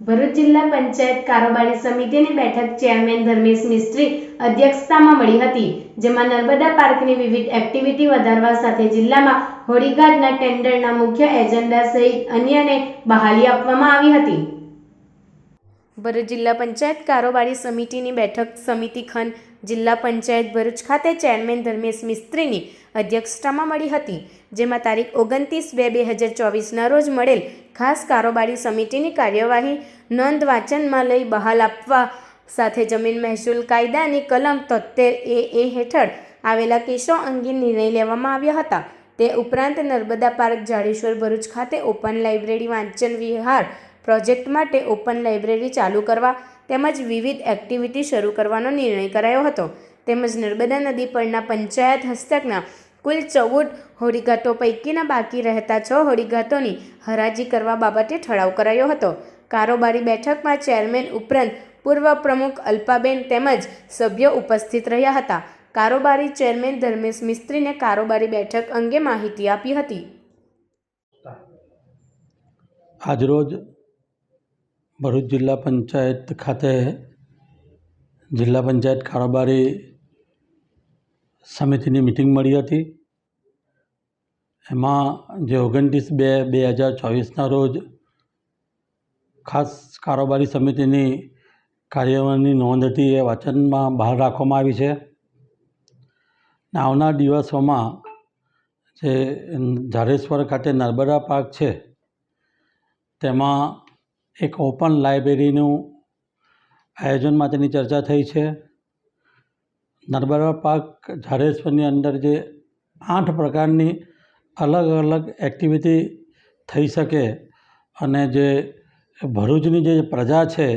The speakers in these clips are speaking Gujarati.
ભરૂચ જિલ્લા પંચાયત કારોબારી સમિતિની બેઠક ચેરમેન ધર્મેશ મિસ્ત્રી અધ્યક્ષતામાં મળી હતી, જેમાં નર્મદા પાર્કની વિવિધ એક્ટિવિટી વધારવા સાથે જિલ્લામાં હોળીઘાટના ટેન્ડરના મુખ્ય એજન્ડા સહિત અન્યને બહાલી આપવામાં આવી હતી. ભરૂચ જિલ્લા પંચાયત કારોબારી સમિતિની બેઠક સમિતિ ખંડ જિલ્લા પંચાયત ભરૂચ ખાતે ચેરમેન ધર્મેશ મિસ્ત્રીની અધ્યક્ષતામાં મળી હતી, જેમાં તારીખ 29/2/2024ના રોજ મળેલ ખાસ કારોબારી સમિતિની કાર્યવાહી નોંધ વાંચનમાં લઈ બહાલ આપવા સાથે જમીન મહેસૂલ કાયદાની કલમ 73A હેઠળ આવેલા કેસો અંગે નિર્ણય લેવામાં આવ્યા હતા. તે ઉપરાંત નર્મદા પાર્ક જાડેશ્વર ભરૂચ ખાતે ઓપન લાઇબ્રેરી વાંચન વિહાર પ્રોજેક્ટ માટે ઓપન લાઇબ્રેરી ચાલુ કરવા તેમજ વિવિધ એક્ટિવિટી શરૂ કરવાનો નિર્ણય કરાયો હતો. તેમજ નર્મદા નદી પરના પંચાયત હસ્તકના કુલ 14 હોળીઘાટો પૈકીના બાકી રહેતા 6 હોળીઘાટોની હરાજી કરવા બાબતે ઠરાવ કરાયો હતો. કારોબારી બેઠકમાં ચેરમેન ઉપરાંત પૂર્વ પ્રમુખ અલ્પાબેન તેમજ સભ્યો ઉપસ્થિત રહ્યા હતા. કારોબારી ચેરમેન ધર્મેશ મિસ્ત્રીને કારોબારી બેઠક અંગે માહિતી આપી હતી. આજરોજ ભરૂચ જિલ્લા પંચાયત ખાતે જિલ્લા પંચાયત કારોબારી સમિતિની મિટિંગ મળી હતી. એમાં જે 29/2/2024ના રોજ ખાસ કારોબારી સમિતિની કાર્યવાહીની નોંધ હતી એ વાંચનમાં બહાર રાખવામાં આવી છે. આવનાર દિવસોમાં જે જાડેશ્વર ખાતે નર્મદા પાર્ક છે તેમાં એક ઓપન લાઇબ્રેરીનું આયોજન માટેની ચર્ચા થઈ છે. નર્મદા પાર્ક જાડેશ્વરની અંદર જે 8 પ્રકારની અલગ અલગ એક્ટિવિટી થઈ શકે અને જે ભરૂચની જે પ્રજા છે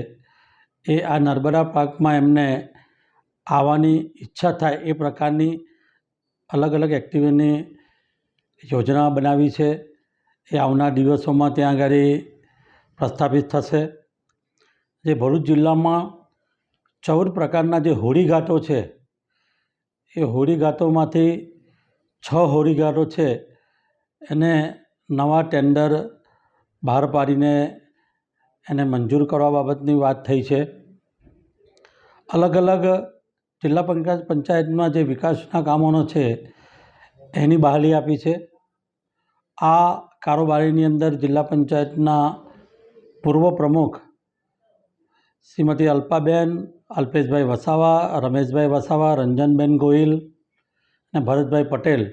એ આ નર્મદા પાર્કમાં એમને આવવાની ઈચ્છા થાય એ પ્રકારની અલગ અલગ એક્ટિવિટીની યોજના બનાવી છે. એ આવનાર દિવસોમાં ત્યાં આગળ પ્રસ્થાપિત થશે. જે ભરૂચ જિલ્લામાં 14 પ્રકારના જે હોળીઘાટો છે એ હોળીઘાટોમાંથી 6 હોળીઘાટો છે એને નવા ટેન્ડર બહાર પાડીને એને મંજૂર કરવા બાબતની વાત થઈ છે. અલગ અલગ જિલ્લા પંચાયતમાં જે વિકાસના કામોનો છે એની બહાલી આપી છે. આ કારોબારીની અંદર જિલ્લા પંચાયતના પૂર્વ પ્રમુખ શ્રીમતી અલ્પાબેન, અલ્પેશભાઈ વસાવા, રમેશભાઈ વસાવા, રંજનબેન ગોહિલ અને ભરતભાઈ પટેલ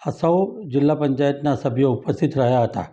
આ સૌ જિલ્લા પંચાયતના સભ્યો ઉપસ્થિત રહ્યા હતા.